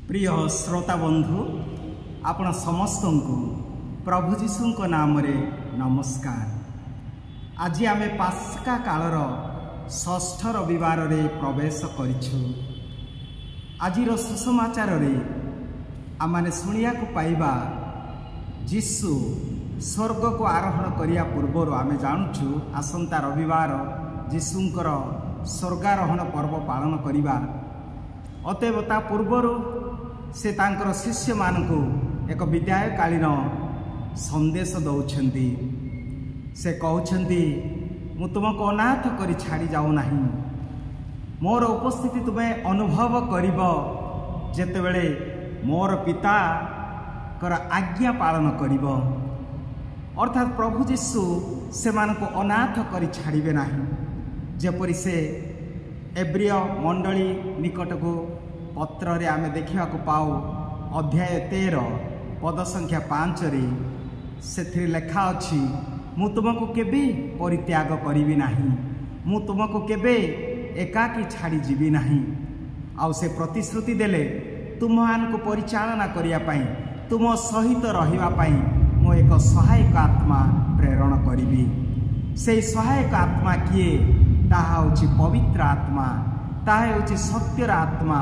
प्रिय श्रोता बंधु आपण समस्त को प्रभु जीशु नाम रे नमस्कार। आज आम पास्का कालर षष्ठ रविवार रे प्रवेश करिछु। आज सुसमाचार रे आमाने शुणिया को पाइबा जीशु स्वर्ग को आरोहण करिया पूर्वर आम जानुछु आसंता रविवार जीशुंकर स्वर्गारोहण पर्व पालन करिबा। अतएव ता पूर्वर से तांकर शिष्य मानकु एक विदायकालीन संदेश दौछंती। से कहउछंती मु तुमको अनाथ करी छाड़ी जाऊ नाही, मोर उपस्थिति तुम्हें अनुभव करिब जेतेबेले मोर पिता कर आज्ञा पालन करिब। अर्थात प्रभु जीशु से मानको अनाथ करी छाड़िबे नाही। जेपरि से एब्रिय मंडली निकट को पत्र रे आमे देखा पाऊ अध्याय 13 पद संख्या 5 रे से लेखा अछि मु तुमको केबे परित्याग करिबी नाही, मु तुमको केबे एकाकी छाड़ी जीवी नाही। आउ से प्रतिश्रुति देले तुममान को परिचालना करिया पई तुम सहित रहिबा पई मो एक सहायक आत्मा प्रेरण करिबी। से सहायक आत्मा किए ताहा होछि पवित्र आत्मा, ताहा होछि सत्यर आत्मा,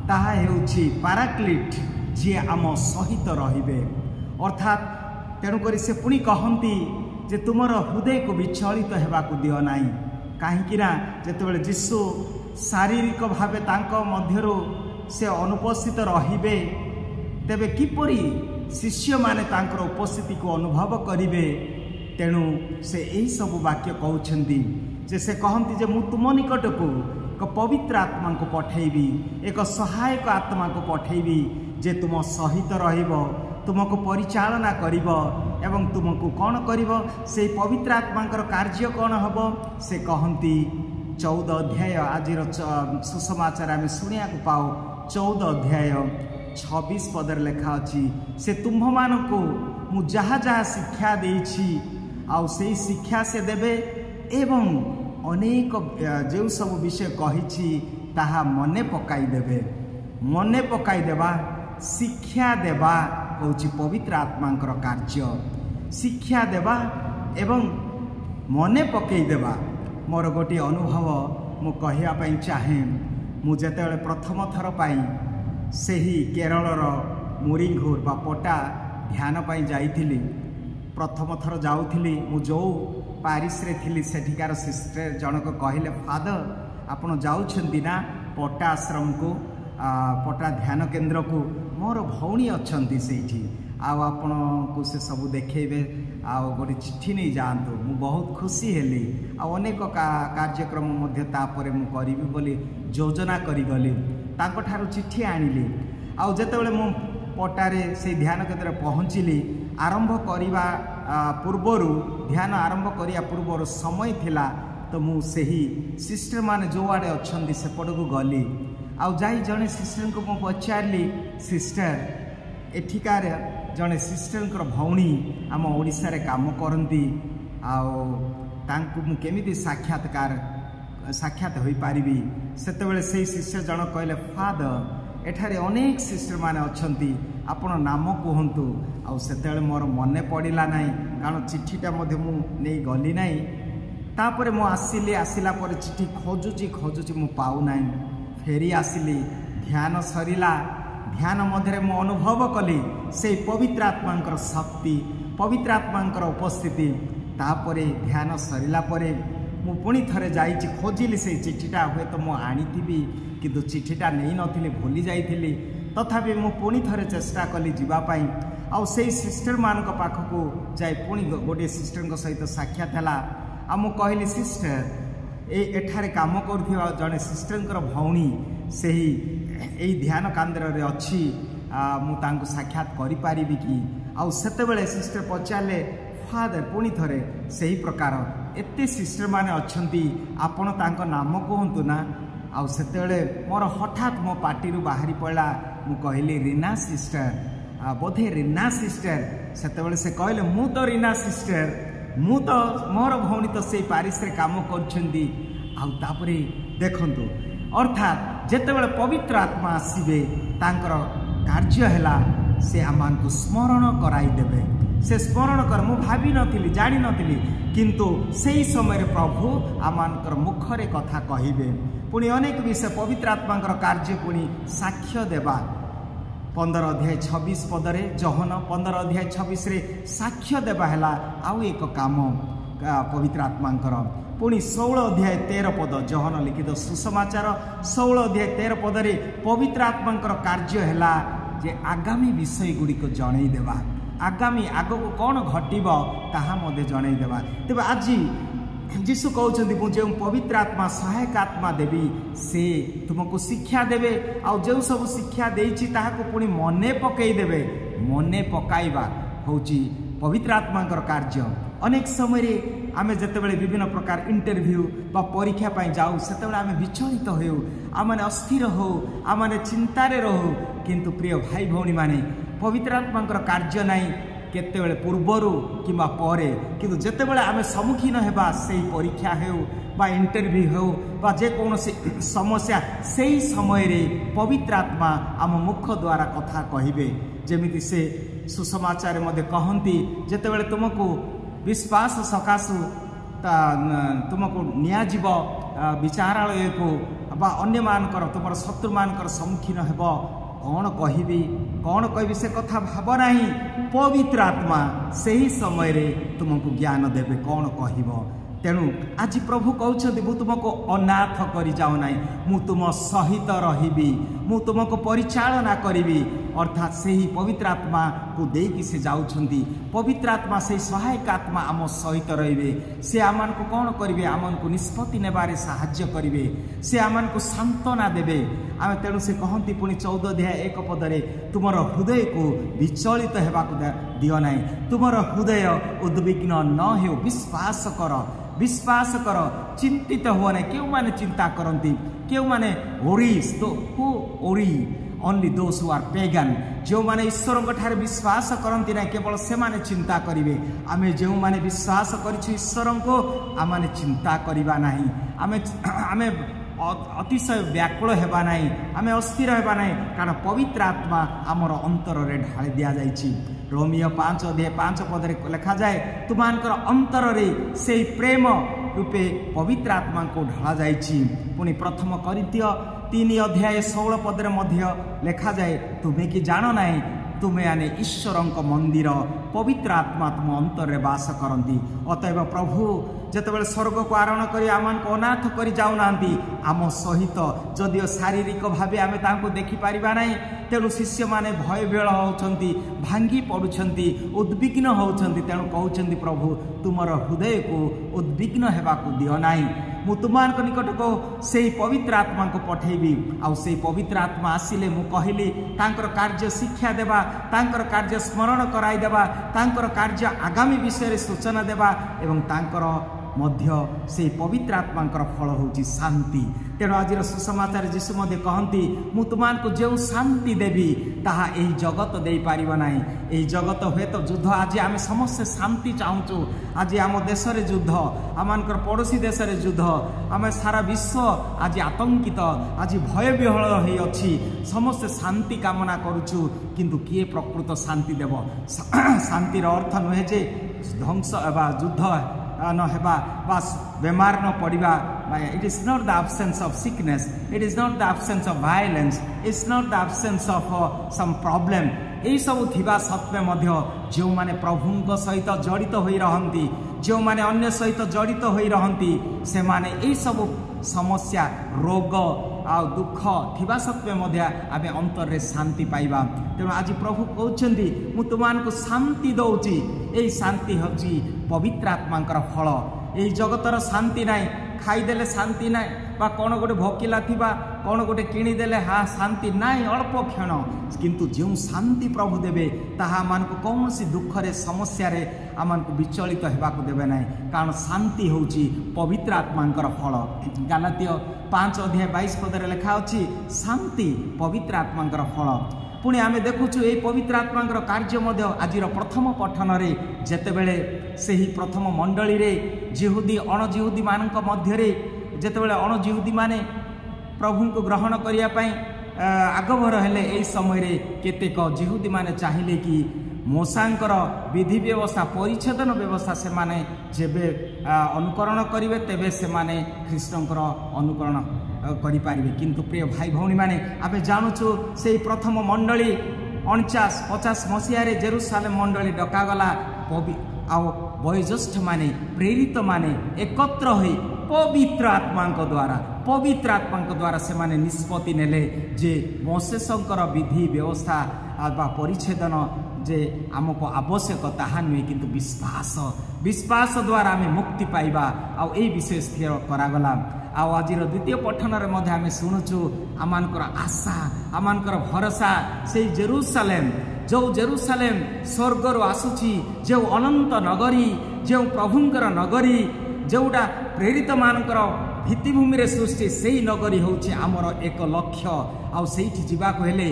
ताहा हेउछि पाराक्लिट जी आम सहित रहिबे। अर्थात तेणुकरी से पुणी कहती जे तुमर हृदय को विचलित हेबाकु दियो नाही। काहेकि ना जेतेबेले जीशु शारीरिक भावे तांको मध्यरु से अनुपस्थित रहिबे तेबे किपरि शिष्य माने तांकर उपस्थिति को अनुभव करिवे। तेणु से यही सब वाक्य कहउछंती जे से कहती जे मु तुम निकट को एक पवित्र आत्मा को पठेबी, एक सहायक आत्मा को पठेबी जे तुम सहित रहिबो, तुमको परिचालना करिब एवं तुमको कौन करिब से पवित्र आत्मांकर कार्य कौन हबो। से कहती 14 अध्याय आज सुसमाचार आम शुणिया को पाओ 14 अध्याय 26 पदर लेखा अछि से तुम्ह मान को मु जहाँ जहाँ शिक्षा देछि आउ से शिक्षा से देबे एवं अनेक जो सब विषय कही ताहा मने पकाई देबे। मने पकाई देबा शिक्षा देबा होछि पवित्र आत्मांकर कार्य। शिक्षा देबा एवं मने पकई देबा मोर गोटे अनुभव मु कहिया पई चाहे। मु जेतेबेले प्रथम थर पाई सेही केरलर मुरिंघुर बा पटा ध्यान पाई जाइथिली। प्रथम थर जाउथिली मु जो पारिस रे थिली सेठिकार सिस्टर जनक कहले फादर आपण जाउछंती ना पटा आश्रम को पटा ध्यान केंद्र को मोर भौणी अछंती सेठी आ आपण को से सब देखेबे आ गोटे चिट्ठी नहीं जातु। मु बहुत खुशी हेली आ अनेक कार्यक्रम मध्य तापरे मु करिबी बोली योजना करी गली तांको ठारू चिट्ठी आनिली। आ जेतेबेले मु पटारे से ध्यान केंद्र पहुँचली आरंभ करिबा पूर्वरु ध्यान आरंभ करिया पूर्वर समय थिला तो मु सेही सिस्टर माने जो आड़े अछंती सेपट को गली आउ जाई जने सिस्टर को मु पचारली सिस्टर एठिकार जने सिस्टर भौणी आम ओडिसा रे काम करंती आउ तांकु मु केमिति साक्षात होई पारिबी। सेतेबेले सेही सिस्टर जन कहले फादर एठारे अनेक सिस्टर माने अछंती आपण नाम कहतु। आउ सेतेबेले मोर मने पड़िला नाही कारण चिट्ठीटा मध्य मु नहीं गली नाही। तापरे मु आसिली आसिला पर चिट्ठी खोजुची मु पाऊ नाही। फेरी आसिली ध्यान सरिला ध्यान मध्य मु अनुभव कली से पवित्र आत्मांकर शक्ति पवित्र आत्मांकर उपस्थिति। तापरे ध्यान सरिला परे मु पुणी थरे जाइछि खोजिली से चिट्ठीटा हुए तो मु आनीथिबी किंतु चिट्ठीटा नहीं नथिली भूली जाइथिली। तथापि मु पुणी थरे चेष्टा कली जीवा पाई आउ से सिस्टर मानक पाखको जाई पुणी गोटे सिस्टर सहित साक्षात हला। आ मु कहली सिस्टर एठारे काम करथिबा जने सिस्टर भौणी सेही एई ध्यान केंद्र रे अछि मु तांको साक्षात करि पारिबी कि। आउ सेतेबेले सिस्टर पचारले फादर पुणी थरे सही प्रकार एते सिस्टर माने अछंती आपण तांको नाम कहंतु ना। आउ सेतेबेले मोर हठात मो पार्टी बाहरी पड़ा मु कहली रीना सिस्टर बोधे रीना सिस्टर। सेतेबेले से कहले मु तो रीना सिस्टर मु तो मोर भौणी तो से पारिस रे काम करछंती। आउ तापरे देखंतु अर्थात ଯେତେବେଳେ ପବିତ୍ର ଆତ୍ମା ଆସିବେ ତାଙ୍କର କାର୍ଯ୍ୟ ହେଲା ସେ ଆମମାନଙ୍କୁ ସ୍ମରଣ କରାଇଦେବେ। ସେ ସ୍ମରଣ କର ମୁଁ ଭାବିନଥିଲି ଜାଣିନଥିଲି, କିନ୍ତୁ ସେହି ସମୟରେ ପ୍ରଭୁ ଆମମାନଙ୍କର ମୁଖରେ କଥା କହିବେ। ପୁଣି ଅନେକ ବିଷୟ ପବିତ୍ର ଆତ୍ମାଙ୍କର କାର୍ଯ୍ୟ ପୁଣି ସାକ୍ଷ୍ୟ ଦେବା। 15 ଅଧ୍ୟାୟ 26 ପଦରେ ଜହନ 15 ଅଧ୍ୟାୟ 26ରେ ସାକ୍ଷ୍ୟ ଦେବା ହେଲା ଆଉ ଏକ କାମ ପବିତ୍ର ଆତ୍ମାଙ୍କର। ପୁଣି 16 ଅଧ୍ୟାୟ 13 ପଦ ଜହନ ଲିଖିତ ସୁସମାଚାର 16 ଅଧ୍ୟାୟ 13 ପଦରେ ପବିତ୍ର ଆତ୍ମାଙ୍କର କାର୍ଯ୍ୟ ହେଲା ଯେ ଆଗାମୀ ବିଷୟ ଗୁଡ଼ିକ ଜଣେଇଦେବା। ଆଗାମୀ ଆଗକୁ କ'ଣ ଘଟିବ ତାହା ମଧ୍ୟ ଜଣେଇଦେବା। ତେବେ ଆଜି ଯୀଶୁ କହୁଛନ୍ତି ମୁଁ ଯେଉଁ ପବିତ୍ର ଆତ୍ମା ସହାୟକ ଆତ୍ମା ଦେବି ସେ ତୁମକୁ ଶିକ୍ଷା ଦେବେ, ଆଉ ଯେଉଁ ସବୁ ଶିକ୍ଷା ଦେଇଛି ତାହାକୁ ପୁଣି ମନେ ପକାଇ ଦେବେ। ମନେ ପକାଇବା ହେଉଛି ପବିତ୍ର ଆତ୍ମାଙ୍କର କାର୍ଯ୍ୟ। ଅନେକ ସମୟରେ ଆମେ ଯେତେବେଳେ ବିଭିନ୍ନ ପ୍ରକାର ଇଣ୍ଟରଭ୍ୟୁ ବା ପରୀକ୍ଷା ପାଇଁ ଯାଉ ସେତେବେଳେ ଆମେ ବିଚଳିତ ହେଉ, ଆମମାନେ ଅସ୍ଥିର ହେଉ, ଆମମାନେ ଚିନ୍ତାରେ ରହୁ। କିନ୍ତୁ ପ୍ରିୟ ଭାଇ ଭଉଣୀମାନେ, ପବିତ୍ର ଆତ୍ମାଙ୍କର କାର୍ଯ୍ୟ ନାହିଁ କେତେବେଳେ ପୂର୍ବରୁ କିମ୍ବା ପରେ, କିନ୍ତୁ ଯେତେବେଳେ ଆମେ ସମ୍ମୁଖୀନ ହେବା ସେହି ପରୀକ୍ଷା ହେଉ ବା ଇଣ୍ଟରଭ୍ୟୁ ହେଉ ବା ଯେକୌଣସି ସମସ୍ୟା, ସେହି ସମୟରେ ପବିତ୍ର ଆତ୍ମା ଆମ ମୁଖ ଦ୍ୱାରା କଥା କହିବେ। ଯେମିତି ସେ ସୁସମାଚାରରେ ମଧ୍ୟ କହନ୍ତି ଯେତେବେଳେ ତୁମକୁ ବିଶ୍ୱାସ ସକାଶୁ ତୁମକୁ ନିଆଯିବ ବିଚାରାଳୟକୁ ବା ଅନ୍ୟମାନଙ୍କର ତୁମର ଶତ୍ରୁମାନଙ୍କର ସମ୍ମୁଖୀନ ହେବ, କ'ଣ କହିବି ସେ କଥା ଭାବ ନାହିଁ। ପବିତ୍ର ଆତ୍ମା ସେହି ସମୟରେ ତୁମକୁ ଜ୍ଞାନ ଦେବେ କ'ଣ କହିବ। ତେଣୁ ଆଜି ପ୍ରଭୁ କହୁଛନ୍ତି ମୁଁ ତୁମକୁ ଅନାଥ କରି ଯାଉ ନାହିଁ, ମୁଁ ତୁମ ସହିତ ରହିବି, ମୁଁ ତୁମକୁ ପରିଚାଳନା କରିବି। ଅର୍ଥାତ୍ ସେହି ପବିତ୍ର ଆତ୍ମାକୁ ଦେଇକି ସେ ଯାଉଛନ୍ତି। ପବିତ୍ର ଆତ୍ମା ସେହି ସହାୟକ ଆତ୍ମା ଆମ ସହିତ ରହିବେ। ସେ ଆମମାନଙ୍କୁ କ'ଣ କରିବେ? ଆମମାନଙ୍କୁ ନିଷ୍ପତ୍ତି ନେବାରେ ସାହାଯ୍ୟ କରିବେ, ସେ ଆମମାନଙ୍କୁ ସାନ୍ତ୍ୱନା ଦେବେ। ଆମେ ତେଣୁ ସେ କହନ୍ତି ପୁଣି 14 ଅଧ୍ୟାୟ 1 ପଦରେ ତୁମର ହୃଦୟକୁ ବିଚଳିତ ହେବାକୁ ଦିଅ ନାହିଁ, ତୁମର ହୃଦୟ ଉଦ୍ବିଗ୍ନ ନ ହେଉ, ବିଶ୍ୱାସ କର, ଚିନ୍ତିତ ହୁଅ ନାହିଁ। କେଉଁମାନେ ଚିନ୍ତା କରନ୍ତି? କେଉଁମାନେ ଓନ୍ଲି ଦୋଜ୍ ହୁ ଆର୍ ପେଗାନ୍, ଯେଉଁମାନେ ଈଶ୍ୱରଙ୍କ ଠାରେ ବିଶ୍ୱାସ କରନ୍ତି ନାହିଁ କେବଳ ସେମାନେ ଚିନ୍ତା କରିବେ। ଆମେ ଯେଉଁମାନେ ବିଶ୍ୱାସ କରିଛୁ ଈଶ୍ୱରଙ୍କୁ ଆମମାନେ ଚିନ୍ତା କରିବା ନାହିଁ, ଆମେ ଅତିଶୟ ବ୍ୟାକୁଳ ହେବା ନାହିଁ, ଆମେ ଅସ୍ଥିର ହେବା ନାହିଁ, କାରଣ ପବିତ୍ର ଆତ୍ମା ଆମର ଅନ୍ତରରେ ଢାଳି ଦିଆଯାଇଛି। ରୋମିଓ 5 ଅଧ୍ୟାୟ 5 ପଦରେ ଲେଖାଯାଏ ତୁମମାନଙ୍କର ଅନ୍ତରରେ ସେହି ପ୍ରେମ ରୂପେ ପବିତ୍ର ଆତ୍ମାଙ୍କୁ ଢଳାଯାଇଛି। ପୁଣି 1 କରିନ୍ଥୀୟ 3 ଅଧ୍ୟାୟ 16 ପଦରେ ମଧ୍ୟ ଲେଖାଯାଏ ତୁମେ କି ଜାଣ ନାହିଁ ତୁମେ ମାନେ ଈଶ୍ୱରଙ୍କ ମନ୍ଦିର, ପବିତ୍ର ଆତ୍ମା ତୁମ ଅନ୍ତରରେ ବାସ କରନ୍ତି। ଅତଏବ ପ୍ରଭୁ ଯେତେବେଳେ ସ୍ୱର୍ଗକୁ ଆରୋହଣ କରି ଆମମାନଙ୍କୁ ଅନାଥ କରି ଯାଉନାହାନ୍ତି ଆମ ସହିତ, ଯଦିଓ ଶାରୀରିକ ଭାବେ ଆମେ ତାଙ୍କୁ ଦେଖିପାରିବା ନାହିଁ, ତେଣୁ ଶିଷ୍ୟମାନେ ଭୟଭୀଳ ହେଉଛନ୍ତି, ଭାଙ୍ଗି ପଡ଼ୁଛନ୍ତି, ଉଦ୍ବିଗ୍ନ ହେଉଛନ୍ତି। ତେଣୁ କହୁଛନ୍ତି ପ୍ରଭୁ ତୁମର ହୃଦୟକୁ ଉଦ୍ବିଗ୍ନ ହେବାକୁ ଦିଅ ନାହିଁ, ମୁଁ ତୁମମାନଙ୍କ ନିକଟକୁ ସେହି ପବିତ୍ର ଆତ୍ମାଙ୍କୁ ପଠାଇବି। ଆଉ ସେହି ପବିତ୍ର ଆତ୍ମା ଆସିଲେ ମୁଁ କହିଲି ତାଙ୍କର କାର୍ଯ୍ୟ ଶିକ୍ଷା ଦେବା, ତାଙ୍କର କାର୍ଯ୍ୟ ସ୍ମରଣ କରାଇଦେବା, ତାଙ୍କର କାର୍ଯ୍ୟ ଆଗାମୀ ବିଷୟରେ ସୂଚନା ଦେବା ଏବଂ ତାଙ୍କର ମଧ୍ୟ ସେହି ପବିତ୍ର ଆତ୍ମାଙ୍କର ଫଳ ହେଉଛି ଶାନ୍ତି। ତେଣୁ ଆଜିର ସୁସମାଚାର ଯୀଶୁ ମଧ୍ୟ କହନ୍ତି ମୁଁ ତୁମମାନଙ୍କୁ ଯେଉଁ ଶାନ୍ତି ଦେବି ତାହା ଏହି ଜଗତ ଦେଇପାରିବ ନାହିଁ। ଏହି ଜଗତ ହୁଏତ ଯୁଦ୍ଧ, ଆଜି ଆମେ ସମସ୍ତେ ଶାନ୍ତି ଚାହୁଁଛୁ, ଆଜି ଆମ ଦେଶରେ ଯୁଦ୍ଧ, ଆମମାନଙ୍କର ପଡ଼ୋଶୀ ଦେଶରେ ଯୁଦ୍ଧ, ଆମେ ସାରା ବିଶ୍ୱ ଆଜି ଆତଙ୍କିତ, ଆଜି ଭୟବିହ୍ୱଳ ହୋଇଅଛି, ସମସ୍ତେ ଶାନ୍ତି କାମନା କରୁଛୁ। କିନ୍ତୁ କିଏ ପ୍ରକୃତ ଶାନ୍ତି ଦେବ? ଶାନ୍ତିର ଅର୍ଥ ନୁହେଁ ଯେ ଧ୍ୱଂସ ହେବା, ଯୁଦ୍ଧ ନ ହେବା ବା ବେମାର ନ ପଡ଼ିବା। It is not the absence of sickness, it is not the absence of violence, it's not the absence of some problem। এই ସବୁ ଥିବା ସତ୍ତ୍ୱେ ମଧ୍ୟ ଯେଉଁମାନେ ପ୍ରଭୁଙ୍କ ସହିତ ଜଡ଼ିତ ହୋଇ ରହନ୍ତି, ଯେଉଁମାନେ ଅନ୍ୟ ସହିତ ଜଡ଼ିତ ହୋଇ ରହନ୍ତି, ସେମାନେ ଏହିସବୁ ସମସ୍ୟା, ରୋଗ ଆଉ ଦୁଃଖ ଥିବା ସତ୍ତ୍ୱେ ମଧ୍ୟ ଆମେ ଅନ୍ତରରେ ଶାନ୍ତି ପାଇବା। ତେଣୁ ଆଜି ପ୍ରଭୁ କହୁଛନ୍ତି ମୁଁ ତୁମମାନଙ୍କୁ ଶାନ୍ତି ଦେଉଛି। ଏହି ଶାନ୍ତି ହେଉଛି ପବିତ୍ର ଆତ୍ମାଙ୍କର ଫଳ। ଏହି ଜଗତର ଶାନ୍ତି ନାହିଁ, ଖାଇଦେଲେ ଶାନ୍ତି ନାହିଁ, ବା କ'ଣ ଗୋଟେ ଭୋକିଲା ଥିବା କ'ଣ ଗୋଟେ କିଣିଦେଲେ ଶାନ୍ତି ନାହିଁ, ଅଳ୍ପ କ୍ଷଣ। କିନ୍ତୁ ଯେଉଁ ଶାନ୍ତି ପ୍ରଭୁ ଦେବେ ତାହା ଆମମାନଙ୍କୁ କୌଣସି ଦୁଃଖରେ ସମସ୍ୟାରେ ଆମମାନଙ୍କୁ ବିଚଳିତ ହେବାକୁ ଦେବେ ନାହିଁ, କାରଣ ଶାନ୍ତି ହେଉଛି ପବିତ୍ର ଆତ୍ମାଙ୍କର ଫଳ। ଗାଲାତୀୟ 5 ଅଧ୍ୟାୟ 22 ପଦରେ ଲେଖା ଅଛି ଶାନ୍ତି ପବିତ୍ର ଆତ୍ମାଙ୍କର ଫଳ। ପୁଣି ଆମେ ଦେଖୁଛୁ ଏହି ପବିତ୍ର ଆତ୍ମାଙ୍କର କାର୍ଯ୍ୟ ମଧ୍ୟ ଆଜିର ପ୍ରଥମ ପଠନରେ, ଯେତେବେଳେ ସେହି ପ୍ରଥମ ମଣ୍ଡଳୀରେ ଜିହୁଦୀ ଅଣଜିହୁଦୀମାନଙ୍କ ମଧ୍ୟରେ ଯେତେବେଳେ ଅଣଜିହୁଦୀମାନେ प्रभु को ग्रहण करने आगभर हेले एई समय रे केतेक जिहुदी माने चाहिले कि मूसांकर विधि व्यवस्था परिच्छेदन व्यवस्था से माने जेबे अनुकरण करिवे तेबे से माने ख्रीष्टंकर अनुकरण करि पारिबे। किंतु प्रिय भाई भौणी माने आबे जानुछु सेई प्रथम मंडली 49-50 मसीह जेरूसालेम मंडली डकागला आउ वयोज्येष्ठ माने प्रेरित माने एकत्र होई पवित्र आत्मा द्वारा से माने निष्पत्ति नेले जे मोसेसंकर विधि व्यवस्था बा परिच्छेदन जे आमको आवश्यक ताहा नुहे किंतु विश्वास द्वारा आम मुक्ति पाइबा आ विषय स्थिर करागला। आज द्वितीय पठन में आम शुणुचु आमर आशा आमर भरोसा से जेरूसालेम जो जेरूसालेम स्वर्गर आसुची जो अनंत नगरी जो प्रभुंकर नगरी जोटा प्रेरित मानकर भित्तिभूमि रे सृष्टि से नगरी होउछि आमर एक लक्ष्य। आउ सेठी जीवाको हेले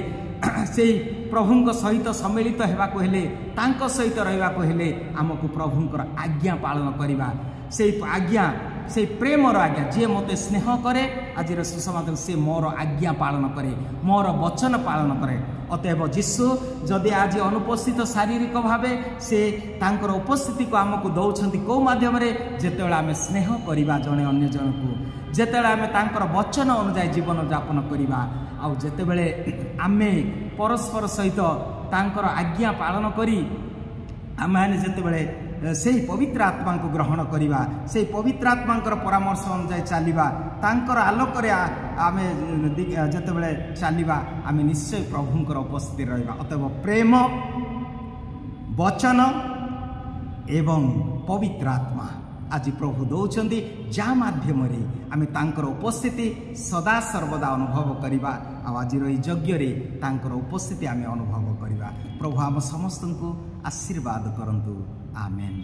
से प्रभुंक सहित सम्मिलित हेबाको हेले तांको सहित रहिबाको हेले आमको प्रभुंकर आज्ञा पालन करिबा। से आज्ञा से प्रेमर आज्ञा जे मते स्नेह करे आज सुसमाचार से मोर आज्ञा पालन करे मोर वचन पालन करे। अतएव जीशु जदि आज अनुपस्थित शारीरिक भावे से तांकर उपस्थिति को आमको दौरान कौ माध्यम जेतेबेले आमे स्नेह करिबा जने अन्य जन को जेतेबेले आमे तांकर वचन अनुसार जीवन यापन करिबा आउ जेतेबेले आमे परस्पर सहित तांकर आज्ञा पालन करी आमे जेतेबेले से पवित्र आत्मा को ग्रहण करिबा से पवित्र आत्मा परामर्श अनुसार चलिबा तांकर आलोक आमे जेतेबेले चलिबा आमे निश्चय प्रभुंकर उपस्थिति रहिबा। अतएव प्रेम वचन एवं पवित्र आत्मा आज प्रभु दौरान जा माध्यम आमे तांकर उपस्थिति सदा सर्वदा अनुभव करिबा। आज यज्ञ रे तांकर उपस्थिति आमे अनुभव करिबा। प्रभु आम समस्त को आशीर्वाद करंतु। आमेन।